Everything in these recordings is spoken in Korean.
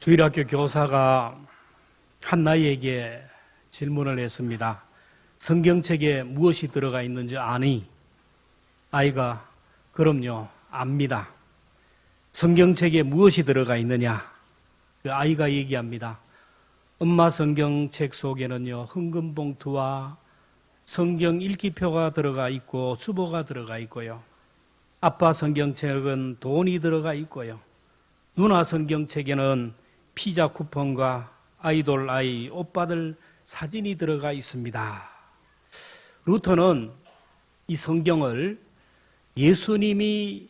주일학교 교사가 한 아이에게 질문을 했습니다. 성경책에 무엇이 들어가 있는지 아니? 아이가 그럼요, 압니다. 성경책에 무엇이 들어가 있느냐? 그 아이가 얘기합니다. 엄마 성경책 속에는요, 흥금봉투와 성경 읽기표가 들어가 있고 주보가 들어가 있고요. 아빠 성경책은 돈이 들어가 있고요. 누나 성경책에는 피자 쿠폰과 아이돌 아이 오빠들 사진이 들어가 있습니다. 루터는 이 성경을 예수님의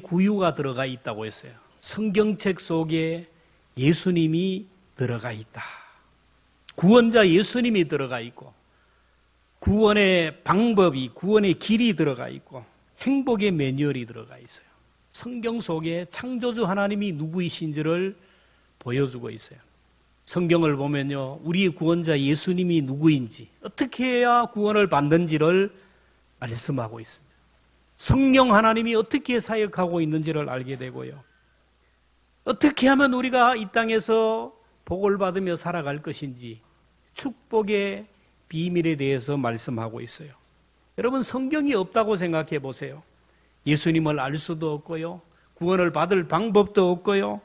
구유가 들어가 있다고 했어요. 성경책 속에 예수님이 들어가 있다. 구원자 예수님이 들어가 있고 구원의 방법이, 구원의 길이 들어가 있고 행복의 매뉴얼이 들어가 있어요. 성경 속에 창조주 하나님이 누구이신지를 보여주고 있어요. 성경을 보면요, 우리의 구원자 예수님이 누구인지, 어떻게 해야 구원을 받는지를 말씀하고 있습니다. 성령 하나님이 어떻게 사역하고 있는지를 알게 되고요. 어떻게 하면 우리가 이 땅에서 복을 받으며 살아갈 것인지 축복의 비밀에 대해서 말씀하고 있어요. 여러분, 성경이 없다고 생각해 보세요. 예수님을 알 수도 없고요. 구원을 받을 방법도 없고요.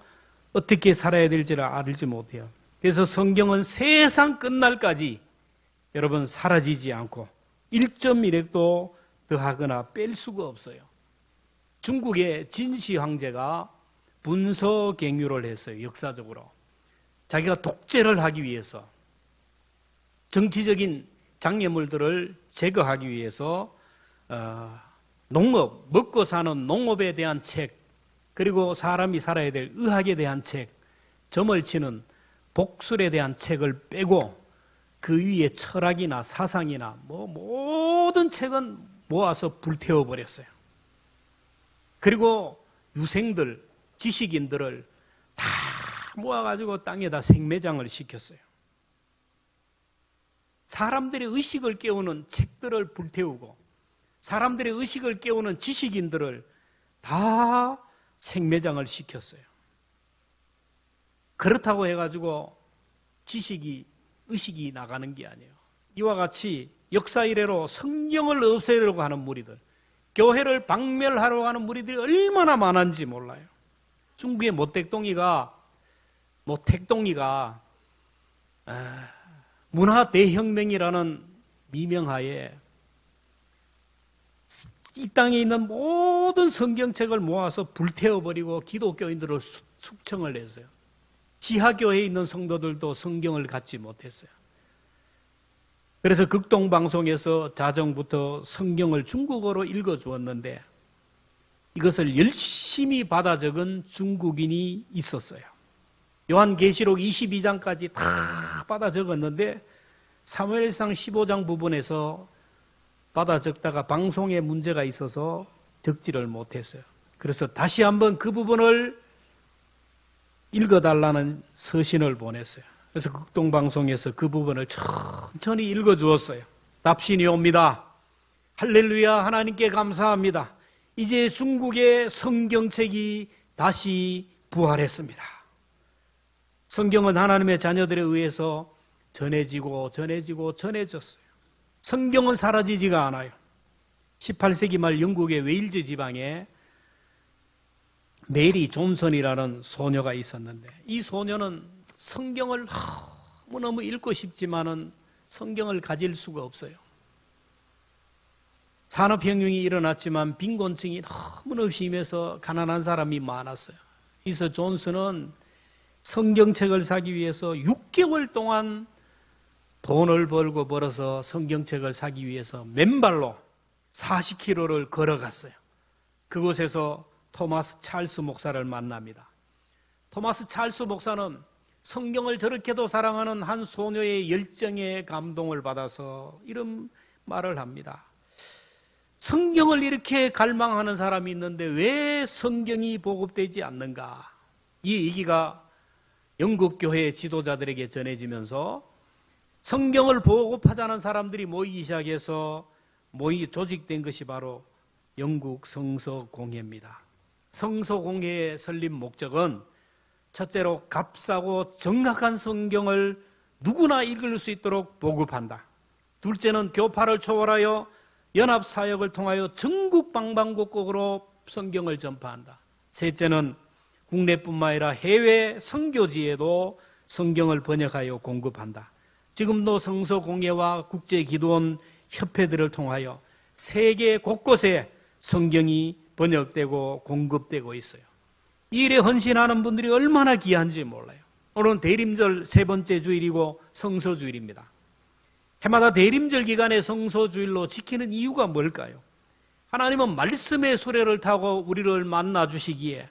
어떻게 살아야 될지를 알지 못해요. 그래서 성경은 세상 끝날까지 여러분 사라지지 않고 1.1핵도 더하거나 뺄 수가 없어요. 중국의 진시 황제가 분서갱유를 했어요. 역사적으로. 자기가 독재를 하기 위해서 정치적인 장애물들을 제거하기 위해서 농업, 먹고 사는 농업에 대한 책, 그리고 사람이 살아야 될 의학에 대한 책, 점을 치는 복술에 대한 책을 빼고 그 위에 철학이나 사상이나 모든 책은 모아서 불태워버렸어요. 그리고 유생들, 지식인들을 다 모아가지고 땅에다 생매장을 시켰어요. 사람들의 의식을 깨우는 책들을 불태우고 사람들의 의식을 깨우는 지식인들을 다 생매장을 시켰어요. 그렇다고 해가지고 의식이 나가는 게 아니에요. 이와 같이 역사 이래로 성경을 없애려고 하는 무리들, 교회를 박멸하려고 하는 무리들이 얼마나 많은지 몰라요. 중국의 모택동이가 문화 대혁명이라는 미명하에 이 땅에 있는 모든 성경책을 모아서 불태워버리고 기독교인들을 숙청을 했어요. 지하교회에 있는 성도들도 성경을 갖지 못했어요. 그래서 극동방송에서 자정부터 성경을 중국어로 읽어주었는데 이것을 열심히 받아 적은 중국인이 있었어요. 요한계시록 22장까지 다 받아 적었는데 사무엘상 15장 부분에서 받아 적다가 방송에 문제가 있어서 적지를 못했어요. 그래서 다시 한번 그 부분을 읽어달라는 서신을 보냈어요. 그래서 극동방송에서 그 부분을 천천히 읽어주었어요. 답신이 옵니다. 할렐루야, 하나님께 감사합니다. 이제 중국의 성경책이 다시 부활했습니다. 성경은 하나님의 자녀들에 의해서 전해졌어요. 성경은 사라지지가 않아요. 18세기 말 영국의 웨일즈 지방에 메리 존슨이라는 소녀가 있었는데 이 소녀는 성경을 너무너무 읽고 싶지만은 성경을 가질 수가 없어요. 산업혁명이 일어났지만 빈곤층이 너무너무 심해서 가난한 사람이 많았어요. 그래서 존슨은 성경책을 사기 위해서 6개월 동안 돈을 벌어서 성경책을 사기 위해서 맨발로 40km를 걸어갔어요. 그곳에서 토마스 찰스 목사를 만납니다. 토마스 찰스 목사는 성경을 저렇게도 사랑하는 한 소녀의 열정에 감동을 받아서 이런 말을 합니다. 성경을 이렇게 갈망하는 사람이 있는데 왜 성경이 보급되지 않는가? 이 얘기가 영국 교회 지도자들에게 전해지면서 성경을 보급하자는 사람들이 모이기 시작해서 조직된 것이 바로 영국 성서공회입니다. 성서공회의 설립 목적은 첫째로 값싸고 정확한 성경을 누구나 읽을 수 있도록 보급한다. 둘째는 교파를 초월하여 연합사역을 통하여 전국 방방곡곡으로 성경을 전파한다. 셋째는 국내뿐만 아니라 해외 선교지에도 성경을 번역하여 공급한다. 지금도 성서공예와 국제기도원 협회들을 통하여 세계 곳곳에 성경이 번역되고 공급되고 있어요. 이 일에 헌신하는 분들이 얼마나 귀한지 몰라요. 오늘은 대림절 세 번째 주일이고 성서주일입니다. 해마다 대림절 기간에 성서주일로 지키는 이유가 뭘까요? 하나님은 말씀의 수레를 타고 우리를 만나주시기에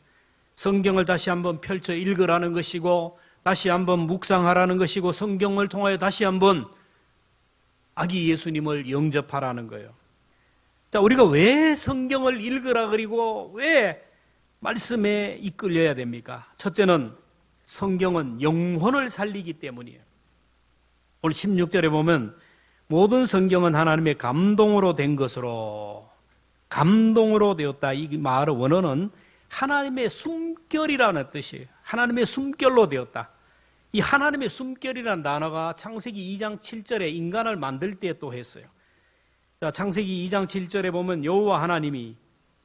성경을 다시 한번 펼쳐 읽으라는 것이고 다시 한번 묵상하라는 것이고 성경을 통하여 다시 한번 아기 예수님을 영접하라는 거예요. 자, 우리가 왜 성경을 읽으라 그리고 왜 말씀에 이끌려야 됩니까? 첫째는 성경은 영혼을 살리기 때문이에요. 오늘 16절에 보면 모든 성경은 하나님의 감동으로 된 것으로 감동으로 되었다. 이 말의 원어는 하나님의 숨결이라는 뜻이에요. 하나님의 숨결로 되었다. 이 하나님의 숨결이라는 단어가 창세기 2장 7절에 인간을 만들 때 또 했어요. 자, 창세기 2장 7절에 보면 여호와 하나님이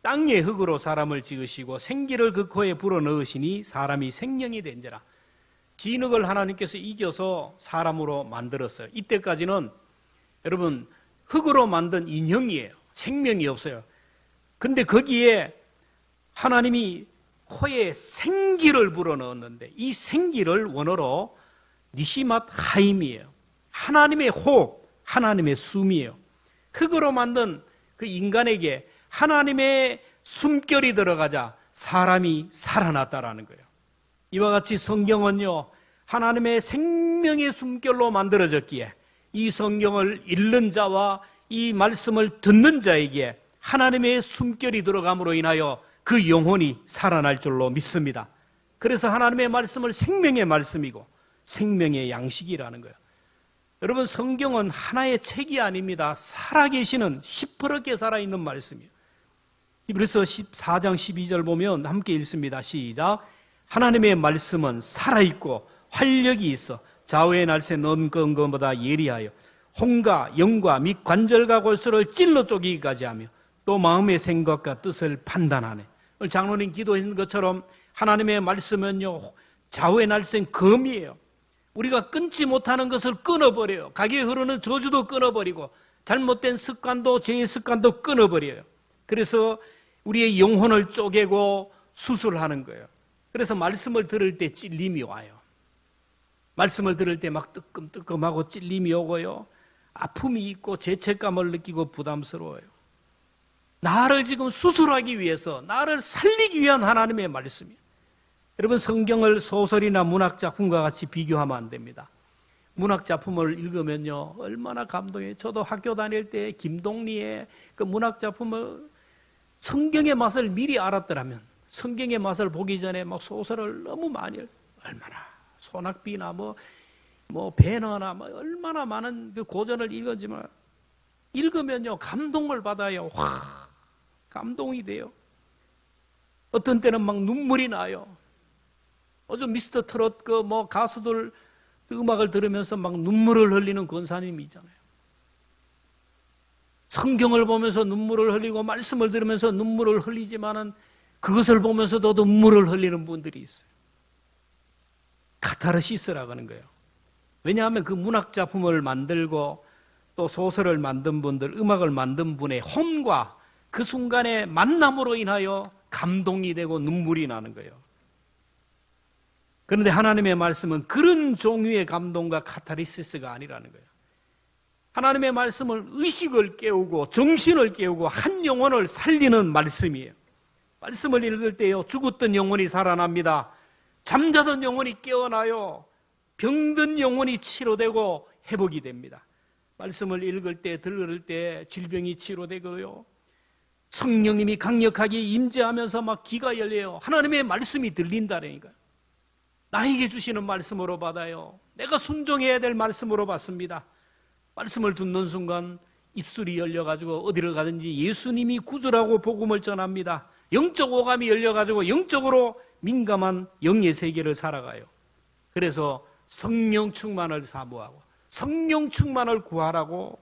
땅의 흙으로 사람을 지으시고 생기를 그 코에 불어넣으시니 사람이 생명이 된지라. 진흙을 하나님께서 이겨서 사람으로 만들었어요. 이때까지는 여러분 흙으로 만든 인형이에요. 생명이 없어요. 근데 거기에 하나님이 코에 생기를 불어넣었는데 이 생기를 원어로 니시맛 하임이에요. 하나님의 호흡, 하나님의 숨이에요. 흙으로 만든 그 인간에게 하나님의 숨결이 들어가자 사람이 살아났다라는 거예요. 이와 같이 성경은요, 하나님의 생명의 숨결로 만들어졌기에 이 성경을 읽는 자와 이 말씀을 듣는 자에게 하나님의 숨결이 들어감으로 인하여 그 영혼이 살아날 줄로 믿습니다. 그래서 하나님의 말씀을 생명의 말씀이고 생명의 양식이라는 거예요. 여러분, 성경은 하나의 책이 아닙니다. 살아계시는 시퍼렇게 살아있는 말씀이에요. 그래서 14장 12절 보면 함께 읽습니다. 시작. 하나님의 말씀은 살아있고 활력이 있어 좌우의 날새 넣은 것보다 예리하여 혼과 영과 및 관절과 골수를 찔러 쪼개기까지 하며 또 마음의 생각과 뜻을 판단하네. 오늘 장로님 기도했는 것처럼 하나님의 말씀은요, 좌우의 날쌘 검이에요. 우리가 끊지 못하는 것을 끊어버려요. 가게 흐르는 저주도 끊어버리고 잘못된 습관도 죄의 습관도 끊어버려요. 그래서 우리의 영혼을 쪼개고 수술하는 거예요. 그래서 말씀을 들을 때 찔림이 와요. 말씀을 들을 때 막 뜨끔뜨끔하고 찔림이 오고요. 아픔이 있고 죄책감을 느끼고 부담스러워요. 나를 지금 수술하기 위해서, 나를 살리기 위한 하나님의 말씀이에요. 여러분, 성경을 소설이나 문학작품과 같이 비교하면 안 됩니다. 문학작품을 읽으면요, 얼마나 감동해요. 저도 학교 다닐 때 김동리의 그 문학작품을 성경의 맛을 미리 알았더라면 성경의 맛을 보기 전에 막 소설을 너무 많이 얼마나 소낙비나 뭐 배너나 얼마나 많은 그 고전을 읽었지만 읽으면요 감동을 받아요. 와, 감동이 돼요. 어떤 때는 막 눈물이 나요. 어제 미스터 트롯 그 가수들 음악을 들으면서 막 눈물을 흘리는 권사님이 있잖아요. 성경을 보면서 눈물을 흘리고 말씀을 들으면서 눈물을 흘리지만은 그것을 보면서도 눈물을 흘리는 분들이 있어요. 카타르시스라고 하는 거예요. 왜냐하면 그 문학작품을 만들고 또 소설을 만든 분들, 음악을 만든 분의 혼과 그 순간의 만남으로 인하여 감동이 되고 눈물이 나는 거예요. 그런데 하나님의 말씀은 그런 종류의 감동과 카타르시스가 아니라는 거예요. 하나님의 말씀은 의식을 깨우고 정신을 깨우고 한 영혼을 살리는 말씀이에요. 말씀을 읽을 때요, 죽었던 영혼이 살아납니다. 잠자던 영혼이 깨어나요. 병든 영혼이 치료되고 회복이 됩니다. 말씀을 읽을 때, 들을 때 질병이 치료되고요. 성령님이 강력하게 임재하면서 막 귀가 열려요. 하나님의 말씀이 들린다라니까요. 나에게 주시는 말씀으로 받아요. 내가 순종해야 될 말씀으로 받습니다. 말씀을 듣는 순간 입술이 열려가지고 어디를 가든지 예수님이 구주라고 복음을 전합니다. 영적 오감이 열려가지고 영적으로 민감한 영의 세계를 살아가요. 그래서 성령 충만을 사모하고 성령 충만을 구하라고,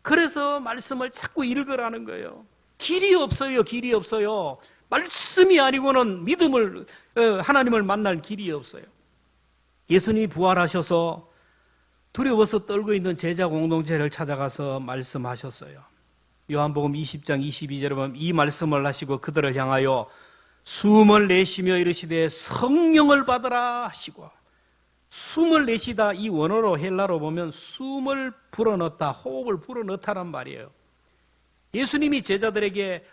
그래서 말씀을 자꾸 읽으라는 거예요. 길이 없어요. 길이 없어요. 말씀이 아니고는 믿음을, 하나님을 만날 길이 없어요. 예수님이 부활하셔서 두려워서 떨고 있는 제자 공동체를 찾아가서 말씀하셨어요. 요한복음 20장 22절에 보면 이 말씀을 하시고 그들을 향하여 숨을 내쉬며 이르시되 성령을 받으라 하시고, 숨을 내쉬다 이 원어로 헬라로 보면 숨을 불어넣다, 호흡을 불어넣다란 말이에요. 예수님이 제자들에게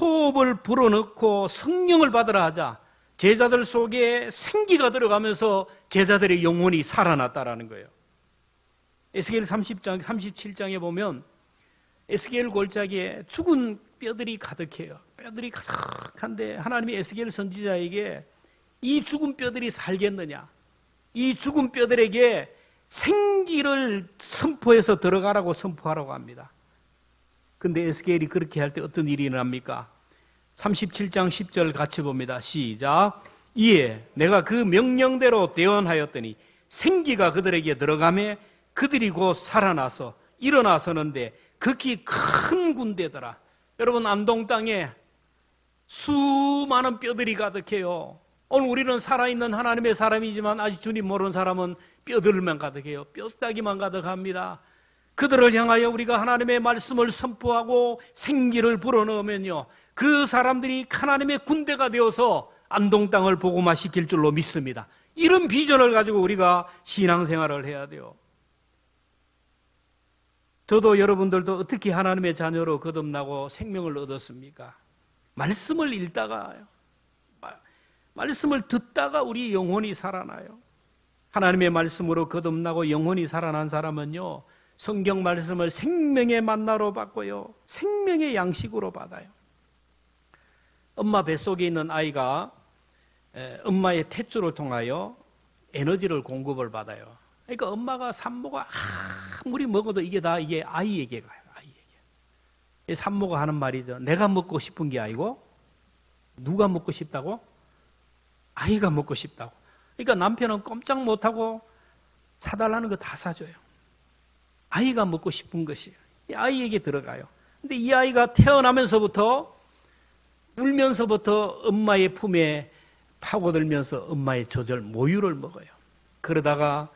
호흡을 불어넣고 성령을 받으라 하자 제자들 속에 생기가 들어가면서 제자들의 영혼이 살아났다라는 거예요. 에스겔 37장에 보면 에스겔 골짜기에 죽은 뼈들이 가득해요. 뼈들이 가득한데 하나님이 에스겔 선지자에게 이 죽은 뼈들이 살겠느냐, 이 죽은 뼈들에게 생기를 선포해서 들어가라고 선포하라고 합니다. 근데 에스겔이 그렇게 할 때 어떤 일이 일어납니까? 37장 10절 같이 봅니다. 시작. 이에 내가 그 명령대로 대언하였더니 생기가 그들에게 들어가매 그들이 곧 살아나서 일어나서는데 극히 큰 군대더라. 여러분, 안동 땅에 수많은 뼈들이 가득해요. 오늘 우리는 살아있는 하나님의 사람이지만 아직 주님 모르는 사람은 뼈들만 가득해요. 뼈다귀만 가득합니다. 그들을 향하여 우리가 하나님의 말씀을 선포하고 생기를 불어넣으면요, 그 사람들이 하나님의 군대가 되어서 안동 땅을 복음화시킬 줄로 믿습니다. 이런 비전을 가지고 우리가 신앙생활을 해야 돼요. 저도 여러분들도 어떻게 하나님의 자녀로 거듭나고 생명을 얻었습니까? 말씀을 읽다가요, 말씀을 듣다가 우리 영혼이 살아나요. 하나님의 말씀으로 거듭나고 영혼이 살아난 사람은요, 성경 말씀을 생명의 만나로 받고요, 생명의 양식으로 받아요. 엄마 뱃속에 있는 아이가 엄마의 탯줄을 통하여 에너지를 공급을 받아요. 그러니까 엄마가 산모가 아무리 먹어도 이게 아이에게 가요. 아이에게. 산모가 하는 말이죠. 내가 먹고 싶은 게 아니고 누가 먹고 싶다고? 아이가 먹고 싶다고. 그러니까 남편은 꼼짝 못하고 사달라는 거 다 사줘요. 아이가 먹고 싶은 것이에요. 이 아이에게 들어가요. 근데 이 아이가 태어나면서부터 울면서부터 엄마의 품에 파고들면서 엄마의 젖을 모유를 먹어요. 그러다가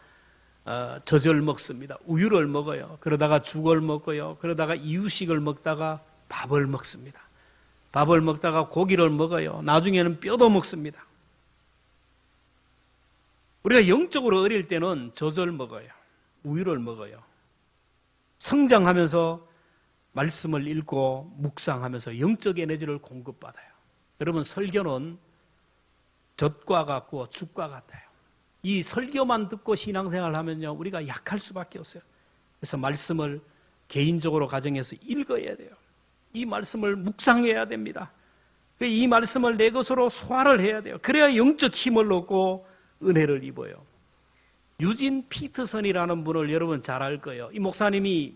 젖을 먹습니다. 우유를 먹어요. 그러다가 죽을 먹고요. 그러다가 이유식을 먹다가 밥을 먹습니다. 밥을 먹다가 고기를 먹어요. 나중에는 뼈도 먹습니다. 우리가 영적으로 어릴 때는 젖을 먹어요. 우유를 먹어요. 성장하면서 말씀을 읽고 묵상하면서 영적 에너지를 공급받아요. 여러분, 설교는 젖과 같고 죽과 같아요. 이 설교만 듣고 신앙생활을 하면요, 우리가 약할 수밖에 없어요. 그래서 말씀을 개인적으로 가정에서 읽어야 돼요. 이 말씀을 묵상해야 됩니다. 이 말씀을 내 것으로 소화를 해야 돼요. 그래야 영적 힘을 얻고 은혜를 입어요. 유진 피터슨이라는 분을 여러분 잘 알 거예요. 이 목사님이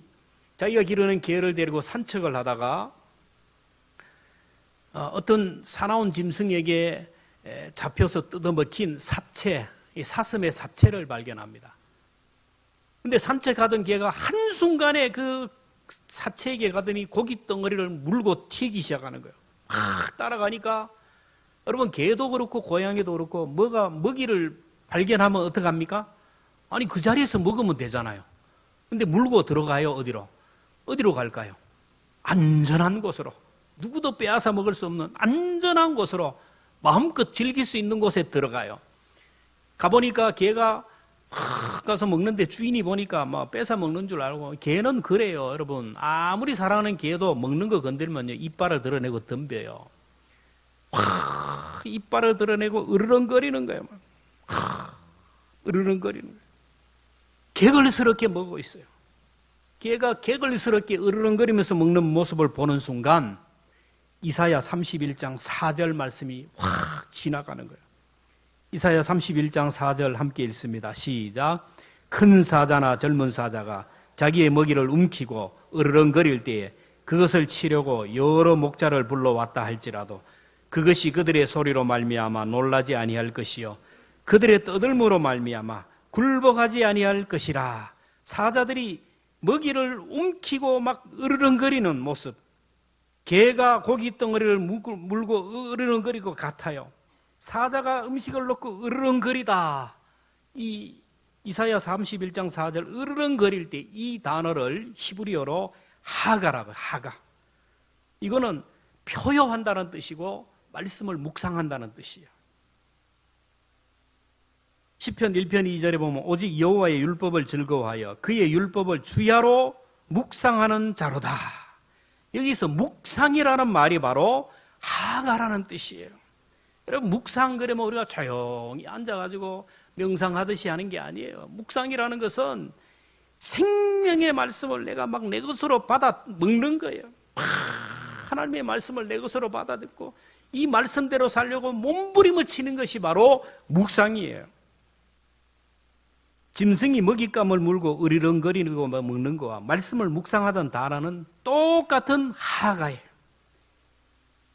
자기가 기르는 개를 데리고 산책을 하다가 어떤 사나운 짐승에게 잡혀서 뜯어먹힌 사체, 이 사슴의 사체를 발견합니다. 근데 산책하던 개가 한순간에 그 사체에게 가더니 고기 덩어리를 물고 튀기 시작하는 거예요. 막 따라가니까 여러분, 개도 그렇고 고양이도 그렇고 뭐가 먹이를 발견하면 어떡합니까? 아니, 그 자리에서 먹으면 되잖아요. 근데 물고 들어가요. 어디로 갈까요? 안전한 곳으로, 누구도 빼앗아 먹을 수 없는 안전한 곳으로, 마음껏 즐길 수 있는 곳에 들어가요. 가보니까 개가 가서 먹는데 주인이 보니까 막 뺏어 먹는 줄 알고, 개는 그래요. 여러분, 아무리 사랑하는 개도 먹는 거 건들면요, 이빨을 드러내고 덤벼요. 이빨을 드러내고 으르렁거리는 거예요. 으르렁거리는 거예요. 개걸스럽게 먹고 있어요. 개가 개걸스럽게 으르렁거리면서 먹는 모습을 보는 순간 이사야 31장 4절 말씀이 확 지나가는 거예요. 이사야 31장 4절 함께 읽습니다. 시작. 큰 사자나 젊은 사자가 자기의 먹이를 움키고 으르렁거릴 때에 그것을 치려고 여러 목자를 불러왔다 할지라도 그것이 그들의 소리로 말미암아 놀라지 아니할 것이요 그들의 떠들므로 말미암아 굴복하지 아니할 것이라. 사자들이 먹이를 움키고 막 으르렁거리는 모습, 개가 고기 덩어리를 물고 으르렁거리고 같아요. 사자가 음식을 놓고 으르렁거리다. 이 이사야 31장 4절 으르렁거릴 때 이 단어를 히브리어로 하가라고, 하가. 이거는 표효한다는 뜻이고 말씀을 묵상한다는 뜻이에요. 시편 1편 2절에 보면 오직 여호와의 율법을 즐거워하여 그의 율법을 주야로 묵상하는 자로다. 여기서 묵상이라는 말이 바로 하가라는 뜻이에요. 여러분, 묵상 그러면 우리가 조용히 앉아가지고 명상하듯이 하는 게 아니에요. 묵상이라는 것은 생명의 말씀을 내가 막 내 것으로 받아 먹는 거예요. 하나님의 말씀을 내 것으로 받아 듣고 이 말씀대로 살려고 몸부림을 치는 것이 바로 묵상이에요. 짐승이 먹잇감을 물고 으리렁거리는 거 먹는 거와 말씀을 묵상하던 단어는 똑같은 하가예요.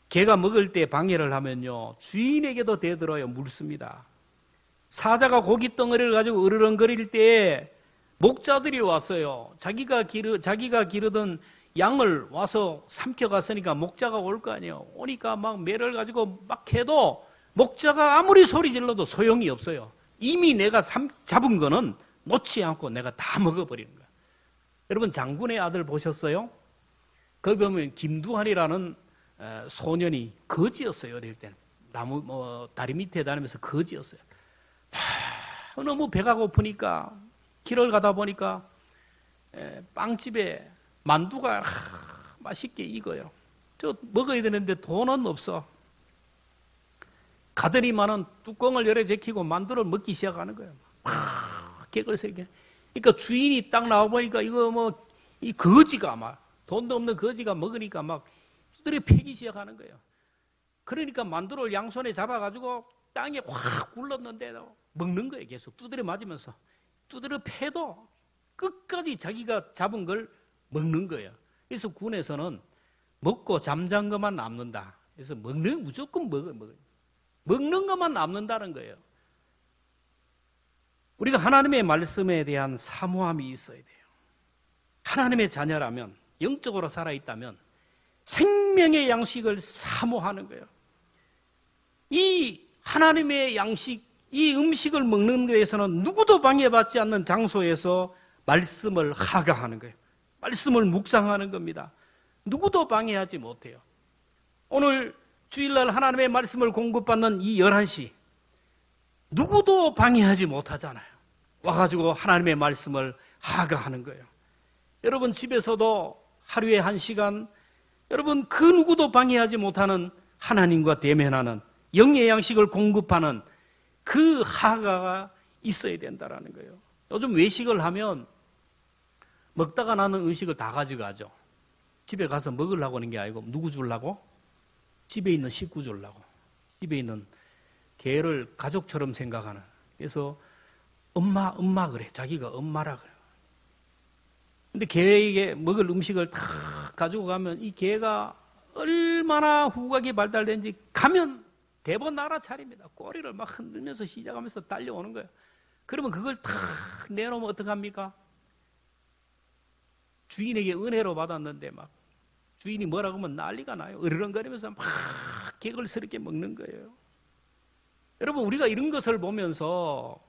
개가 먹을 때 방해를 하면요, 주인에게도 되돌아요 물습니다. 사자가 고기 덩어리를 가지고 으르렁거릴 때 목자들이 왔어요. 자기가 기르던 양을 와서 삼켜갔으니까 목자가 올 거 아니에요. 오니까 막 매를 가지고 막 해도 목자가 아무리 소리 질러도 소용이 없어요. 이미 내가 잡은 거는 놓지 않고 내가 다 먹어버리는 거예요. 여러분, 장군의 아들 보셨어요? 거기 보면 김두한이라는 소년이 거지였어요. 어릴 때는 다리 밑에 다니면서 거지였어요. 너무 배가 고프니까 길을 가다 보니까 빵집에 만두가 맛있게 익어요. 저 먹어야 되는데 돈은 없어. 가더니만은 뚜껑을 열어 제키고 만두를 먹기 시작하는 거예요. 개걸 세게. 그러니까 주인이 딱 나와 보니까 이거 뭐 이 거지가 막 돈도 없는 거지가 먹으니까 막 두드려 패기 시작하는 거예요. 그러니까 만두를 양손에 잡아가지고 땅에 확 굴렀는데도 먹는 거예요. 계속 두드려 맞으면서 두드려 패도 끝까지 자기가 잡은 걸 먹는 거예요. 그래서 군에서는 먹고 잠잔 것만 남는다. 그래서 무조건 먹어요. 먹는 것만 남는다는 거예요. 우리가 하나님의 말씀에 대한 사모함이 있어야 돼요. 하나님의 자녀라면, 영적으로 살아있다면 생명의 양식을 사모하는 거예요. 이 하나님의 양식, 이 음식을 먹는 데에서는 누구도 방해받지 않는 장소에서 말씀을 하가하는 거예요. 말씀을 묵상하는 겁니다. 누구도 방해하지 못해요. 오늘 주일날 하나님의 말씀을 공급받는 이 11시 누구도 방해하지 못하잖아요. 와가지고 하나님의 말씀을 하가하는 거예요. 여러분 집에서도 하루에 1시간 여러분 그 누구도 방해하지 못하는 하나님과 대면하는 영의 양식을 공급하는 그 하가가 있어야 된다는 거예요. 요즘 외식을 하면 먹다가 나는 음식을 다 가져가죠. 집에 가서 먹으려고 하는 게 아니고 누구 주려고? 집에 있는 식구 주려고. 집에 있는 개를 가족처럼 생각하는. 그래서 엄마 그래. 자기가 엄마라 그래. 근데 개에게 먹을 음식을 다 가지고 가면 이 개가 얼마나 후각이 발달된지 가면 대번 알아차립니다. 꼬리를 막 흔들면서 시작하면서 달려오는 거예요. 그러면 그걸 다 내놓으면 어떡합니까? 주인에게 은혜로 받았는데 막 주인이 뭐라고 하면 난리가 나요. 으르렁거리면서 막 개걸스럽게 먹는 거예요. 여러분 우리가 이런 것을 보면서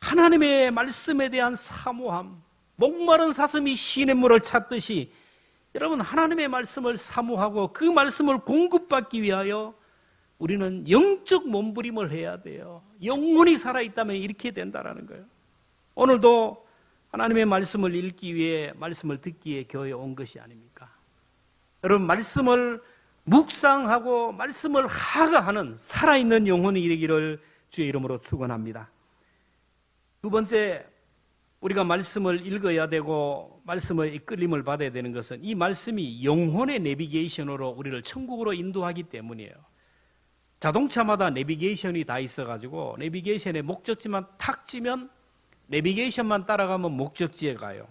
하나님의 말씀에 대한 사모함, 목마른 사슴이 시냇물을 찾듯이 여러분 하나님의 말씀을 사모하고 그 말씀을 공급받기 위하여 우리는 영적 몸부림을 해야 돼요. 영혼이 살아있다면 이렇게 된다는 거예요. 오늘도 하나님의 말씀을 읽기 위해 말씀을 듣기 위해 교회에 온 것이 아닙니까? 여러분 말씀을 묵상하고 말씀을 하가하는 살아있는 영혼이 되기를 주의 이름으로 축원합니다. 두 번째, 우리가 말씀을 읽어야 되고 말씀의 이끌림을 받아야 되는 것은 이 말씀이 영혼의 내비게이션으로 우리를 천국으로 인도하기 때문이에요. 자동차마다 내비게이션이 다 있어가지고 내비게이션에 목적지만 탁 치면 내비게이션만 따라가면 목적지에 가요.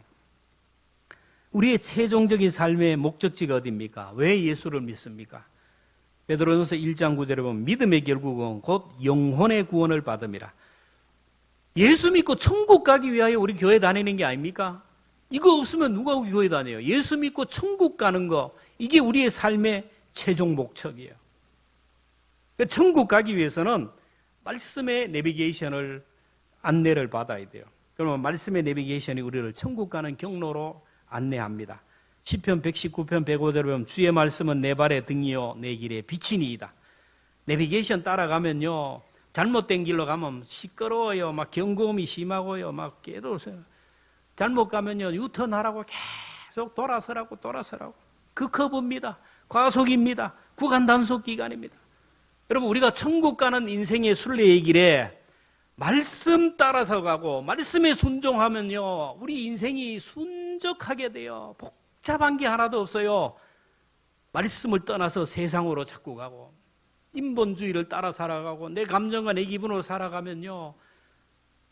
우리의 최종적인 삶의 목적지가 어디입니까? 왜 예수를 믿습니까? 베드로전서 1장 9절에 보면 믿음의 결국은 곧 영혼의 구원을 받음이라. 예수 믿고 천국 가기 위하여 우리 교회 다니는 게 아닙니까? 이거 없으면 누가 교회 다녀요? 예수 믿고 천국 가는 거, 이게 우리의 삶의 최종 목적이에요. 천국 가기 위해서는 말씀의 내비게이션을, 안내를 받아야 돼요. 그러면 말씀의 내비게이션이 우리를 천국 가는 경로로 안내합니다. 시편 119편 105절에 보면 주의 말씀은 내 발의 등이요 내 길의 빛이니이다. 내비게이션 따라가면요, 잘못된 길로 가면 시끄러워요. 막 경고음이 심하고요. 막 깨도세요. 잘못 가면요, 유턴하라고 계속 돌아서라고. 극허브입니다. 과속입니다. 구간 단속 기간입니다. 여러분, 우리가 천국 가는 인생의 순례의 길에 말씀 따라서 가고 말씀에 순종하면요, 우리 인생이 순적하게 돼요. 복잡한 게 하나도 없어요. 말씀을 떠나서 세상으로 자꾸 가고 인본주의를 따라 살아가고 내 감정과 내 기분으로 살아가면요,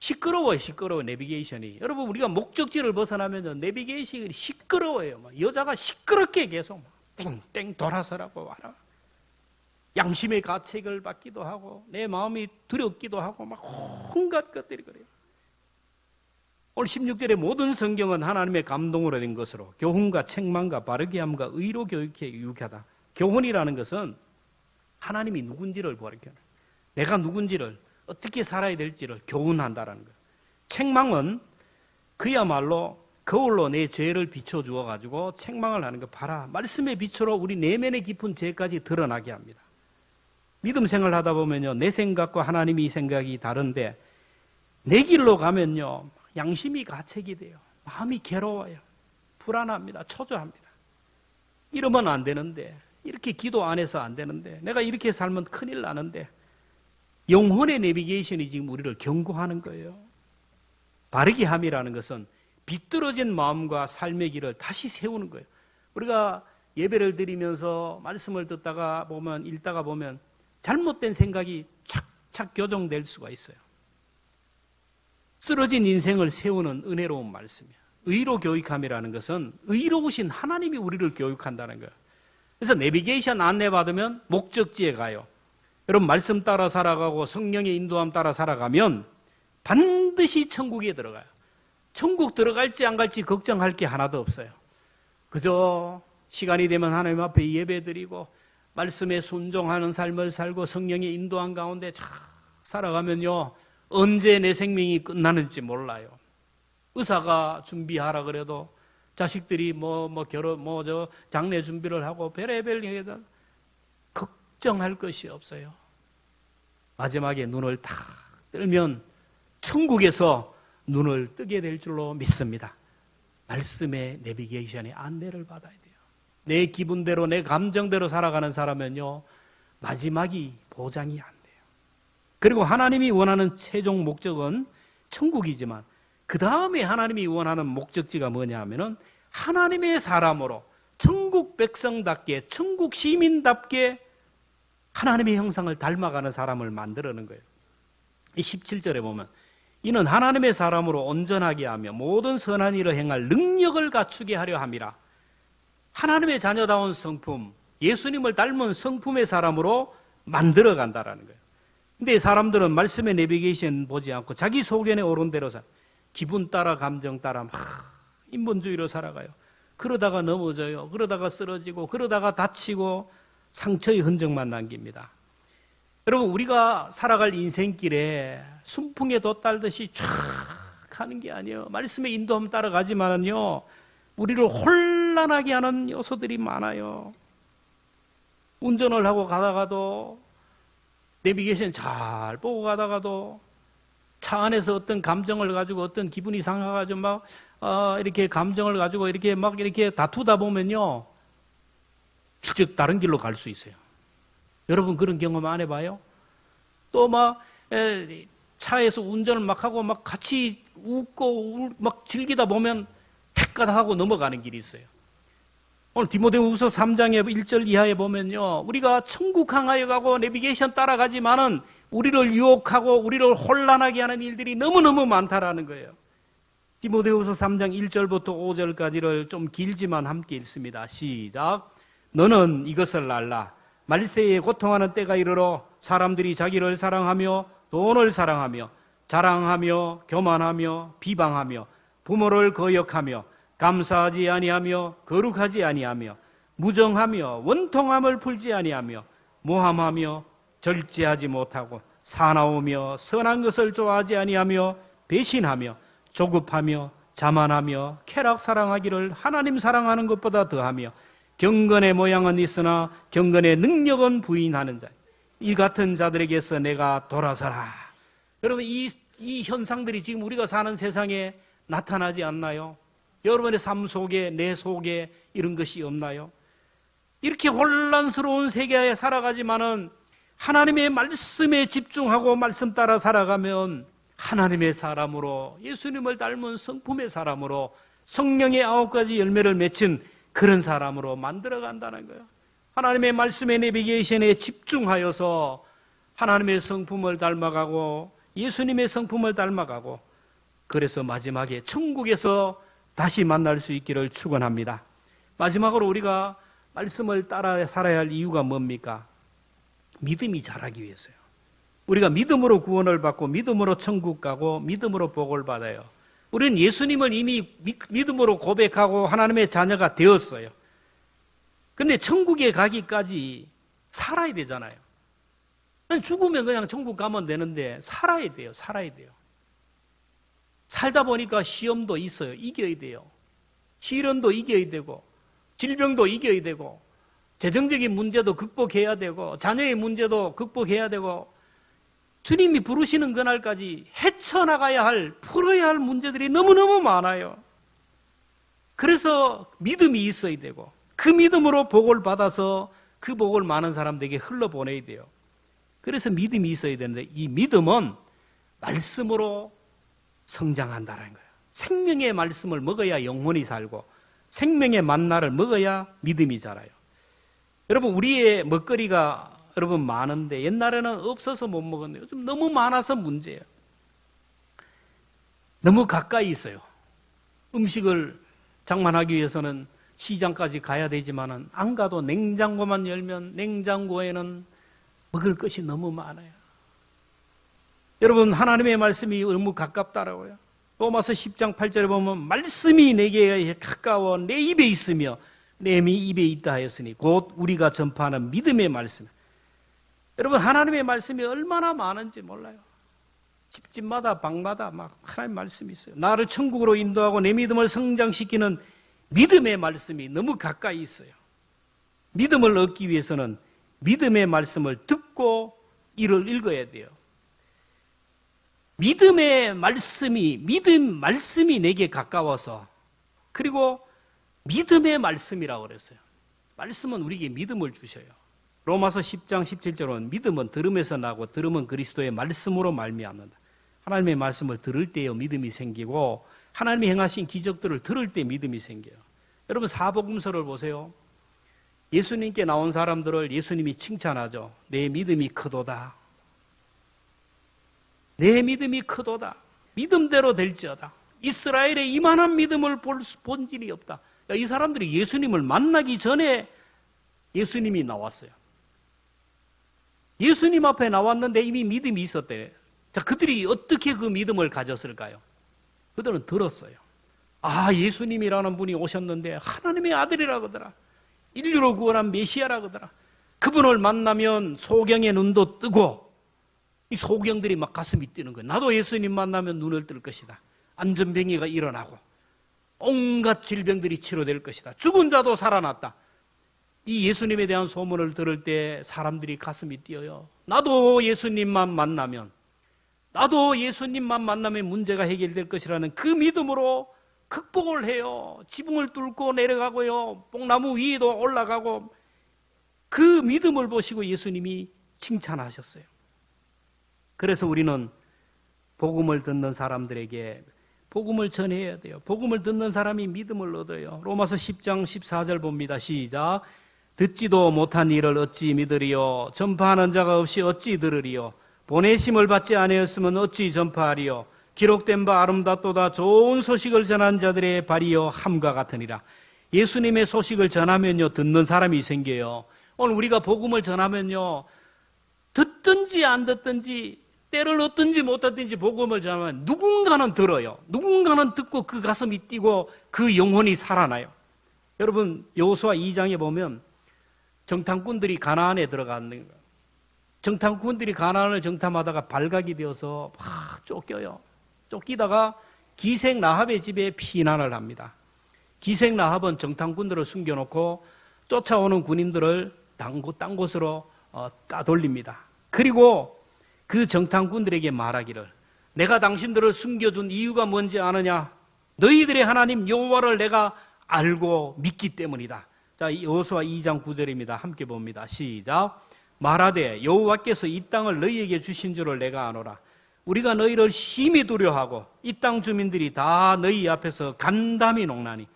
시끄러워요. 내비게이션이. 여러분, 우리가 목적지를 벗어나면요, 내비게이션이 시끄러워요. 여자가 시끄럽게 계속 땡땡 돌아서라고 와라. 양심의 가책을 받기도 하고 내 마음이 두렵기도 하고 막 온갖 것들이 그래요. 오늘 16절에 모든 성경은 하나님의 감동으로 된 것으로 교훈과 책망과 바르게 함과 의로 교육해 유익하다. 교훈이라는 것은 하나님이 누군지를 보여줘요. 내가 누군지를, 어떻게 살아야 될지를 교훈한다라는 거예요. 책망은 그야말로 거울로 내 죄를 비춰주어 가지고 책망을 하는 거. 봐라, 말씀의 빛으로 우리 내면의 깊은 죄까지 드러나게 합니다. 믿음 생활을 하다 보면요, 내 생각과 하나님의 생각이 다른데 내 길로 가면요, 양심이 가책이 돼요. 마음이 괴로워요. 불안합니다. 초조합니다. 이러면 안 되는데, 이렇게 기도 안 해서 안 되는데, 내가 이렇게 살면 큰일 나는데, 영혼의 내비게이션이 지금 우리를 경고하는 거예요. 바르게 함이라는 것은 비뚤어진 마음과 삶의 길을 다시 세우는 거예요. 우리가 예배를 드리면서 말씀을 듣다가 보면, 읽다가 보면 잘못된 생각이 착착 교정될 수가 있어요. 쓰러진 인생을 세우는 은혜로운 말씀이에요. 의로 교육함이라는 것은 의로우신 하나님이 우리를 교육한다는 거예요. 그래서 내비게이션 안내받으면 목적지에 가요. 여러분, 말씀 따라 살아가고 성령의 인도함 따라 살아가면 반드시 천국에 들어가요. 천국 들어갈지 안 갈지 걱정할 게 하나도 없어요. 그저 시간이 되면 하나님 앞에 예배드리고 말씀에 순종하는 삶을 살고 성령의 인도함 가운데 잘 살아가면요, 언제 내 생명이 끝나는지 몰라요. 의사가 준비하라 그래도 자식들이 장례 준비를 하고 별의별 얘기다 걱정할 것이 없어요. 마지막에 눈을 딱 뜨면 천국에서 눈을 뜨게 될 줄로 믿습니다. 말씀의 내비게이션의 안내를 받아야 돼요. 내 기분대로 내 감정대로 살아가는 사람은요, 마지막이 보장이 안 돼요. 그리고 하나님이 원하는 최종 목적은 천국이지만 그 다음에 하나님이 원하는 목적지가 뭐냐 하면은 하나님의 사람으로 천국 백성답게, 천국 시민답게 하나님의 형상을 닮아가는 사람을 만들어내는 거예요. 이 17절에 보면 이는 하나님의 사람으로 온전하게 하며 모든 선한 일을 행할 능력을 갖추게 하려 함이라. 하나님의 자녀다운 성품, 예수님을 닮은 성품의 사람으로 만들어간다라는 거예요. 근데 사람들은 말씀의 내비게이션 보지 않고 자기 소견에 오른 대로 기분 따라 감정 따라 막 인본주의로 살아가요. 그러다가 넘어져요. 그러다가 쓰러지고 그러다가 다치고 상처의 흔적만 남깁니다. 여러분, 우리가 살아갈 인생길에 순풍에 돛달듯이 쫙 가는 게 아니에요. 말씀의 인도함 따라가지만은요, 우리를 혼란하게 하는 요소들이 많아요. 운전을 하고 가다가도 내비게이션 잘 보고 가다가도 차 안에서 어떤 감정을 가지고 어떤 기분이 상해가지고 막 이렇게 감정을 가지고 이렇게 막 이렇게 다투다 보면요, 즉 다른 길로 갈 수 있어요. 여러분 그런 경험 안 해봐요? 또 막 차에서 운전을 막 하고 막 같이 웃고 막 즐기다 보면 택가닥하고 넘어가는 길이 있어요. 오늘 디모데후서 3장의 1절 이하에 보면요, 우리가 천국 향하여 가고 내비게이션 따라가지만은 우리를 유혹하고 우리를 혼란하게 하는 일들이 너무너무 많다라는 거예요. 디모데후서 3장 1절부터 5절까지를 좀 길지만 함께 읽습니다. 시작. 너는 이것을 알라. 말세에 고통하는 때가 이르러 사람들이 자기를 사랑하며 돈을 사랑하며 자랑하며 교만하며 비방하며 부모를 거역하며 감사하지 아니하며 거룩하지 아니하며 무정하며 원통함을 풀지 아니하며 모함하며 절제하지 못하고 사나우며 선한 것을 좋아하지 아니하며 배신하며 조급하며 자만하며 쾌락 사랑하기를 하나님 사랑하는 것보다 더하며 경건의 모양은 있으나 경건의 능력은 부인하는 자. 이 같은 자들에게서 내가 돌아서라. 여러분 이 현상들이 지금 우리가 사는 세상에 나타나지 않나요? 여러분의 삶 속에 내 속에 이런 것이 없나요? 이렇게 혼란스러운 세계에 살아가지만은 하나님의 말씀에 집중하고 말씀 따라 살아가면 하나님의 사람으로 예수님을 닮은 성품의 사람으로 성령의 9가지 열매를 맺힌 그런 사람으로 만들어간다는 거예요. 하나님의 말씀의 내비게이션에 집중하여서 하나님의 성품을 닮아가고 예수님의 성품을 닮아가고 그래서 마지막에 천국에서 다시 만날 수 있기를 축원합니다. 마지막으로 우리가 말씀을 따라 살아야 할 이유가 뭡니까? 믿음이 자라기 위해서요. 우리가 믿음으로 구원을 받고 믿음으로 천국 가고 믿음으로 복을 받아요. 우리는 예수님을 이미 믿음으로 고백하고 하나님의 자녀가 되었어요. 근데 천국에 가기까지 살아야 되잖아요. 죽으면 그냥 천국 가면 되는데 살아야 돼요. 살아야 돼요. 살다 보니까 시험도 있어요. 이겨야 돼요. 시련도 이겨야 되고 질병도 이겨야 되고 재정적인 문제도 극복해야 되고 자녀의 문제도 극복해야 되고 주님이 부르시는 그날까지 헤쳐나가야 할, 풀어야 할 문제들이 너무너무 많아요. 그래서 믿음이 있어야 되고 그 믿음으로 복을 받아서 그 복을 많은 사람들에게 흘러보내야 돼요. 그래서 믿음이 있어야 되는데 이 믿음은 말씀으로 성장한다는 거예요. 생명의 말씀을 먹어야 영혼이 살고 생명의 만나를 먹어야 믿음이 자라요. 여러분 우리의 먹거리가 여러분 많은데 옛날에는 없어서 못 먹었는데 요즘 너무 많아서 문제예요. 너무 가까이 있어요. 음식을 장만하기 위해서는 시장까지 가야 되지만은 안 가도 냉장고만 열면 냉장고에는 먹을 것이 너무 많아요. 여러분 하나님의 말씀이 너무 가깝다라고요. 로마서 10장 8절에 보면 말씀이 내게 가까워 내 입에 있으며 내 입에 있다 하였으니 곧 우리가 전파하는 믿음의 말씀. 여러분 하나님의 말씀이 얼마나 많은지 몰라요. 집집마다 방마다 막 하나님의 말씀이 있어요. 나를 천국으로 인도하고 내 믿음을 성장시키는 믿음의 말씀이 너무 가까이 있어요. 믿음을 얻기 위해서는 믿음의 말씀을 듣고 이를 읽어야 돼요. 믿음의 말씀이 내게 가까워서 그리고 믿음의 말씀이라고 그랬어요. 말씀은 우리에게 믿음을 주셔요. 로마서 10장 17절은 믿음은 들음에서 나고 들음은 그리스도의 말씀으로 말미암는다. 하나님의 말씀을 들을 때에 믿음이 생기고 하나님이 행하신 기적들을 들을 때 믿음이 생겨요. 여러분 사복음서를 보세요. 예수님께 나온 사람들을 예수님이 칭찬하죠. 내 믿음이 크도다. 내 믿음이 크도다. 믿음대로 될지어다. 이스라엘에 이만한 믿음을 본 일이 없다. 이 사람들이 예수님을 만나기 전에 예수님이 나왔어요. 예수님 앞에 나왔는데 이미 믿음이 있었대요. 자, 그들이 어떻게 그 믿음을 가졌을까요? 그들은 들었어요. 아, 예수님이라는 분이 오셨는데 하나님의 아들이라 그러더라. 인류를 구원한 메시아라 그러더라. 그분을 만나면 소경의 눈도 뜨고 이 소경들이 막 가슴이 뛰는 거예요. 나도 예수님 만나면 눈을 뜰 것이다. 안전병이가 일어나고 온갖 질병들이 치료될 것이다. 죽은 자도 살아났다. 이 예수님에 대한 소문을 들을 때 사람들이 가슴이 뛰어요. 나도 예수님만 만나면 문제가 해결될 것이라는 그 믿음으로 극복을 해요. 지붕을 뚫고 내려가고요. 뽕나무 위에도 올라가고 그 믿음을 보시고 예수님이 칭찬하셨어요. 그래서 우리는 복음을 듣는 사람들에게 복음을 전해야 돼요. 복음을 듣는 사람이 믿음을 얻어요. 로마서 10장 14절 봅니다. 시작. 듣지도 못한 일을 어찌 믿으리요? 전파하는 자가 없이 어찌 들으리요? 보내심을 받지 아니하였으면 어찌 전파하리요? 기록된 바 아름답도다 좋은 소식을 전한 자들의 발이여 함과 같으니라. 예수님의 소식을 전하면요 듣는 사람이 생겨요. 오늘 우리가 복음을 전하면요, 듣든지 안 듣든지 때를 얻든지 못 얻든지 복음을 전하면 누군가는 들어요. 누군가는 듣고 그 가슴이 뛰고 그 영혼이 살아나요. 여러분 여호수아 2장에 보면 정탐꾼들이 가나안에 들어가는 거예요. 정탐꾼들이 가나안을 정탐하다가 발각이 되어서 막 쫓겨요. 쫓기다가 기생 라합의 집에 피난을 합니다. 기생 라합은 정탐꾼들을 숨겨놓고 쫓아오는 군인들을 딴 곳으로 따돌립니다. 그리고 그 정탐꾼들에게 말하기를, 내가 당신들을 숨겨준 이유가 뭔지 아느냐? 너희들의 하나님 여호와를 내가 알고 믿기 때문이다. 자, 여호수아 2장 9절입니다. 함께 봅니다. 시작. 말하되 여호와께서 이 땅을 너희에게 주신 줄을 내가 아노라. 우리가 너희를 심히 두려워하고 이 땅 주민들이 다 너희 앞에서 간담이 녹나니,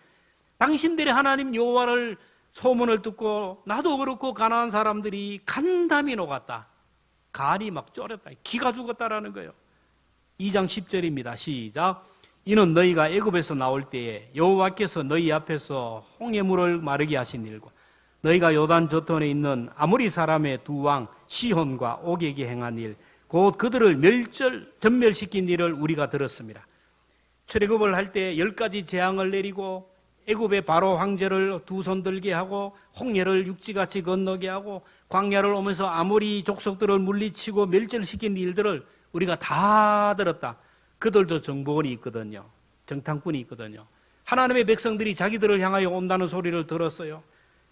당신들의 하나님 여호와를 소문을 듣고 나도 그렇고 가나안 사람들이 간담이 녹았다. 간이 막 쫄았다. 기가 죽었다라는 거예요. 2장 10절입니다. 시작. 이는 너희가 애굽에서 나올 때에 여호와께서 너희 앞에서 홍해물을 마르게 하신 일과 너희가 요단 저편에 있는 아모리 사람의 두 왕 시혼과 옥에게 행한 일, 곧 그들을 전멸시킨 일을 우리가 들었습니다. 출애굽을 할 때 10가지 재앙을 내리고 애굽의 바로 황제를 두 손 들게 하고 홍해를 육지같이 건너게 하고 광야를 오면서 아모리 족속들을 물리치고 멸절시킨 일들을 우리가 다 들었다. 그들도 정보원이 있거든요. 정탐꾼이 있거든요. 하나님의 백성들이 자기들을 향하여 온다는 소리를 들었어요.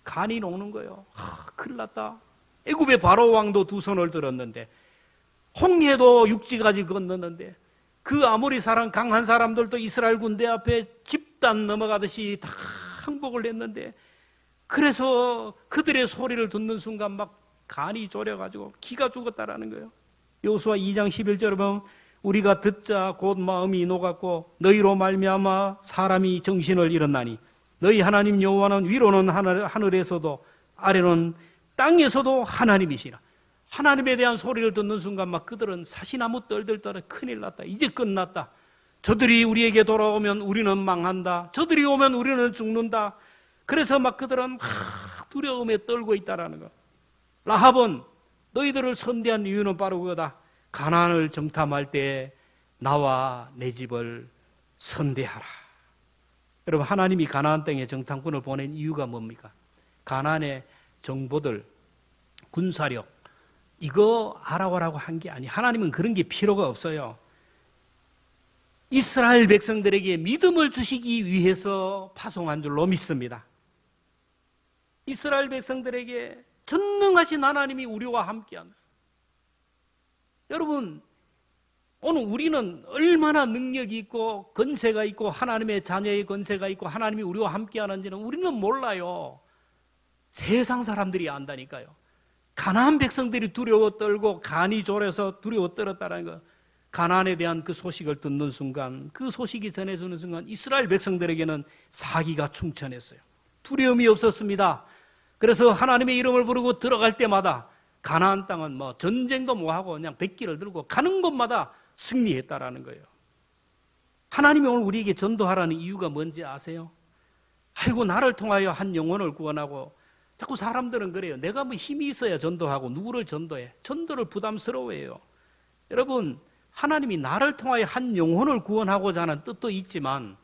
간이 녹는 거예요. 큰일 났다. 애굽의 바로 왕도 두 손을 들었는데, 홍해도 육지까지 건넜는데, 그 아모리 사람 강한 사람들도 이스라엘 군대 앞에 집단 넘어가듯이 다 항복을 했는데, 그래서 그들의 소리를 듣는 순간 막 간이 졸여가지고 기가 죽었다라는 거예요. 여호수아 2장 11절에 보면 우리가 듣자 곧 마음이 녹았고 너희로 말미암아 사람이 정신을 잃었나니 너희 하나님 여호와는 위로는 하늘에서도 아래로는 땅에서도 하나님이시라. 하나님에 대한 소리를 듣는 순간 막 그들은 사시나무 떨들 떨어 큰일 났다. 이제 끝났다. 저들이 우리에게 돌아오면 우리는 망한다. 저들이 오면 우리는 죽는다. 그래서 막 그들은 막 두려움에 떨고 있다라는 거. 라합은 너희들을 선대한 이유는 바로 그거다. 가나안을 정탐할 때 나와 내 집을 선대하라. 여러분, 하나님이 가나안 땅에 정탐꾼을 보낸 이유가 뭡니까? 가나안의 정보들, 군사력, 이거 알아오라고 한 게 아니에요. 하나님은 그런 게 필요가 없어요. 이스라엘 백성들에게 믿음을 주시기 위해서 파송한 줄로 믿습니다. 이스라엘 백성들에게 전능하신 하나님이 우리와 함께한다. 여러분, 오늘 우리는 얼마나 능력이 있고 건세가 있고 하나님의 자녀의 건세가 있고 하나님이 우리와 함께하는지는 우리는 몰라요. 세상 사람들이 안다니까요. 가나안 백성들이 두려워 떨고 간이 졸여서 두려워 떨었다는 거. 가나안에 대한 그 소식을 듣는 순간, 그 소식이 전해지는 순간 이스라엘 백성들에게는 사기가 충천했어요. 두려움이 없었습니다. 그래서 하나님의 이름을 부르고 들어갈 때마다 가나안 땅은 뭐 전쟁도 뭐하고 그냥 백기를 들고 가는 곳마다 승리했다라는 거예요. 하나님이 오늘 우리에게 전도하라는 이유가 뭔지 아세요? 아이고, 나를 통하여 한 영혼을 구원하고, 자꾸 사람들은 그래요. 내가 뭐 힘이 있어야 전도하고 누구를 전도해. 전도를 부담스러워해요. 여러분, 하나님이 나를 통하여 한 영혼을 구원하고자 하는 뜻도 있지만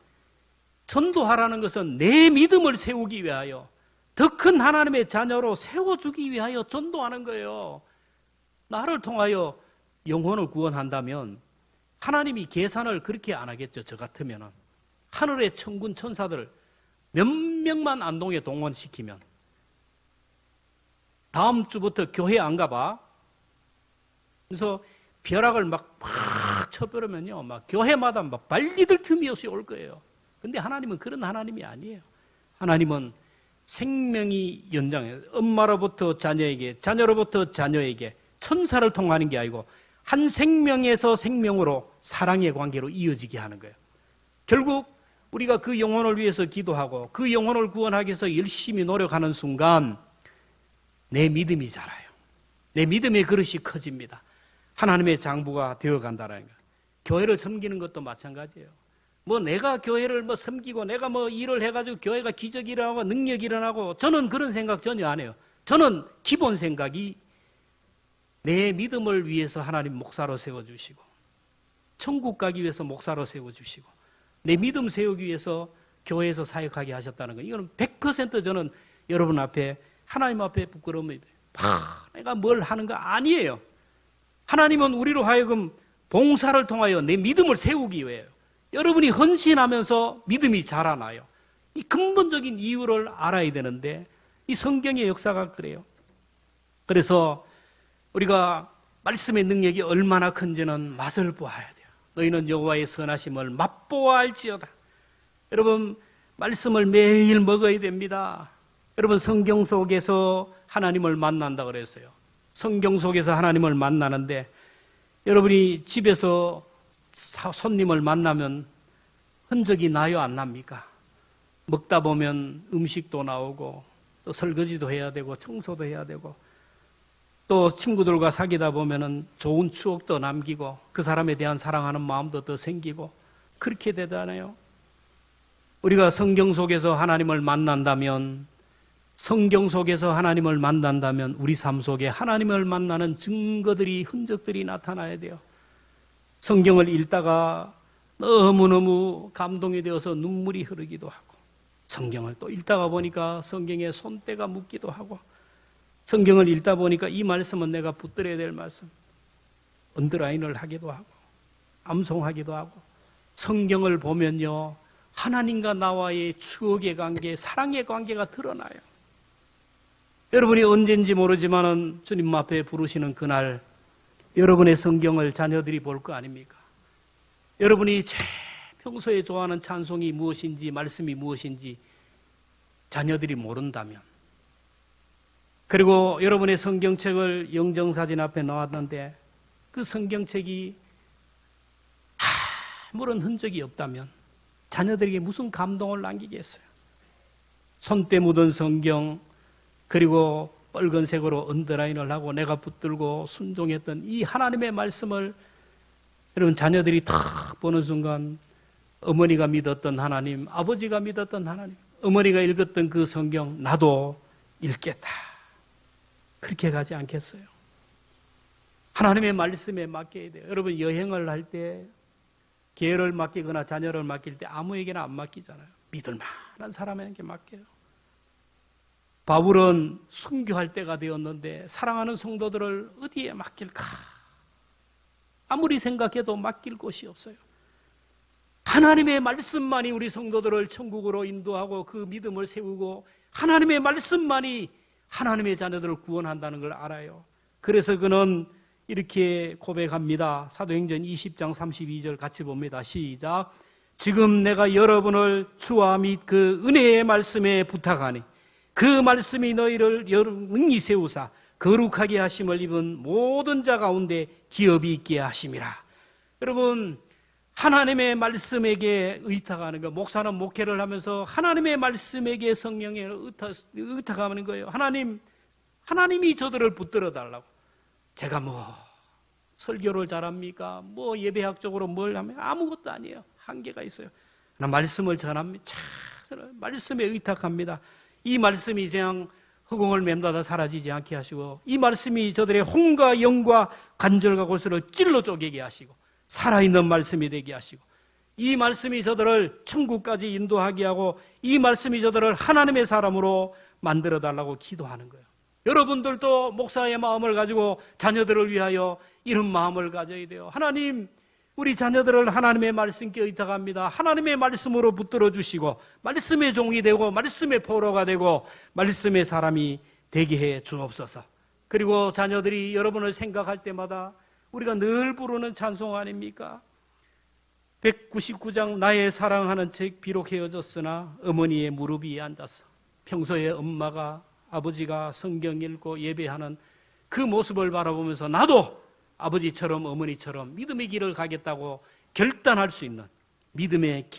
전도하라는 것은 내 믿음을 세우기 위하여 더 큰 하나님의 자녀로 세워주기 위하여 전도하는 거예요. 나를 통하여 영혼을 구원한다면 하나님이 계산을 그렇게 안 하겠죠. 저 같으면은. 하늘의 천군 천사들 몇 명만 안동에 동원시키면 다음 주부터 교회 안 가봐. 그래서 벼락을 막 쳐버리면요, 막 교회마다 막 발디딜 틈이 없이 올 거예요. 근데 하나님은 그런 하나님이 아니에요. 하나님은 생명이 연장해요. 엄마로부터 자녀에게, 자녀로부터 자녀에게 천사를 통하는 게 아니고 한 생명에서 생명으로 사랑의 관계로 이어지게 하는 거예요. 결국 우리가 그 영혼을 위해서 기도하고 그 영혼을 구원하기 위해서 열심히 노력하는 순간 내 믿음이 자라요. 내 믿음의 그릇이 커집니다. 하나님의 장부가 되어간다는 거예요. 교회를 섬기는 것도 마찬가지예요. 뭐 내가 교회를 뭐 섬기고 내가 뭐 일을 해가지고 교회가 기적이 일어나고 능력이 일어나고 저는 그런 생각 전혀 안 해요. 저는 기본 생각이 내 믿음을 위해서 하나님 목사로 세워주시고 천국 가기 위해서 목사로 세워주시고 내 믿음 세우기 위해서 교회에서 사역하게 하셨다는 거예요. 이거는 100% 저는 여러분 앞에 하나님 앞에 부끄러움이 내가 뭘 하는 거 아니에요. 하나님은 우리로 하여금 봉사를 통하여 내 믿음을 세우기 위해요. 여러분이 헌신하면서 믿음이 자라나요. 이 근본적인 이유를 알아야 되는데 이 성경의 역사가 그래요. 그래서 우리가 말씀의 능력이 얼마나 큰지는 맛을 보아야 돼요. 너희는 여호와의 선하심을 맛보아 알지어다. 여러분 말씀을 매일 먹어야 됩니다. 여러분 성경 속에서 하나님을 만난다 그랬어요. 성경 속에서 하나님을 만나는데 여러분이 집에서 손님을 만나면 흔적이 나요 안 납니까? 먹다 보면 음식도 나오고 또 설거지도 해야 되고 청소도 해야 되고 또 친구들과 사귀다 보면은 좋은 추억도 남기고 그 사람에 대한 사랑하는 마음도 더 생기고 그렇게 되잖아요. 우리가 성경 속에서 하나님을 만난다면 우리 삶 속에 하나님을 만나는 증거들이 흔적들이 나타나야 돼요. 성경을 읽다가 너무너무 감동이 되어서 눈물이 흐르기도 하고 성경을 또 읽다가 보니까 성경에 손때가 묻기도 하고 성경을 읽다 보니까 이 말씀은 내가 붙들어야 될 말씀 언더라인을 하기도 하고 암송하기도 하고 성경을 보면요 하나님과 나와의 추억의 관계, 사랑의 관계가 드러나요. 여러분이 언젠지 모르지만은 주님 앞에 부르시는 그날 여러분의 성경을 자녀들이 볼 거 아닙니까? 여러분이 제일 평소에 좋아하는 찬송이 무엇인지 말씀이 무엇인지 자녀들이 모른다면 그리고 여러분의 성경책을 영정사진 앞에 놓았는데 그 성경책이 아무런 흔적이 없다면 자녀들에게 무슨 감동을 남기겠어요? 손때 묻은 성경 그리고 빨간색으로 언더라인을 하고 내가 붙들고 순종했던 이 하나님의 말씀을 여러분 자녀들이 탁 보는 순간 어머니가 믿었던 하나님, 아버지가 믿었던 하나님, 어머니가 읽었던 그 성경 나도 읽겠다. 그렇게 가지 않겠어요? 하나님의 말씀에 맡겨야 돼요. 여러분 여행을 할 때 계열을 맡기거나 자녀를 맡길 때 아무에게나 안 맡기잖아요. 믿을 만한 사람에게 맡겨요. 바울은 순교할 때가 되었는데 사랑하는 성도들을 어디에 맡길까? 아무리 생각해도 맡길 곳이 없어요. 하나님의 말씀만이 우리 성도들을 천국으로 인도하고 그 믿음을 세우고 하나님의 말씀만이 하나님의 자녀들을 구원한다는 걸 알아요. 그래서 그는 이렇게 고백합니다. 사도행전 20장 32절 같이 봅니다. 시작. 지금 내가 여러분을 주와 및 그 은혜의 말씀에 부탁하니 그 말씀이 너희를 능히 세우사 거룩하게 하심을 입은 모든 자 가운데 기업이 있게 하심이라. 여러분 하나님의 말씀에게 의탁하는 거. 목사는 목회를 하면서 하나님의 말씀에게 성령에 의탁하는 거예요. 하나님이 저들을 붙들어 달라고. 제가 설교를 잘합니까? 예배학적으로 뭘 하면 아무것도 아니에요. 한계가 있어요. 나 말씀을 전합니다. 말씀에 의탁합니다. 이 말씀이 그냥 허공을 맴돌다 사라지지 않게 하시고 이 말씀이 저들의 혼과 영과 관절과 골수를 찔러 쪼개게 하시고 살아있는 말씀이 되게 하시고 이 말씀이 저들을 천국까지 인도하게 하고 이 말씀이 저들을 하나님의 사람으로 만들어 달라고 기도하는 거예요. 여러분들도 목사의 마음을 가지고 자녀들을 위하여 이런 마음을 가져야 돼요. 하나님, 우리 자녀들을 하나님의 말씀께 의탁합니다. 하나님의 말씀으로 붙들어 주시고 말씀의 종이 되고 말씀의 포로가 되고 말씀의 사람이 되게 해 주옵소서. 그리고 자녀들이 여러분을 생각할 때마다 우리가 늘 부르는 찬송 아닙니까? 199장 나의 사랑하는 책 비록 헤어졌으나 어머니의 무릎 위에 앉아서 평소에 엄마가 아버지가 성경 읽고 예배하는 그 모습을 바라보면서 나도 아버지처럼 어머니처럼 믿음의 길을 가겠다고 결단할 수 있는 믿음의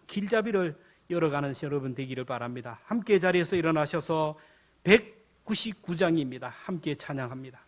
길잡이를 열어가는 여러분 되기를 바랍니다. 함께 자리에서 일어나셔서 199장입니다. 함께 찬양합니다.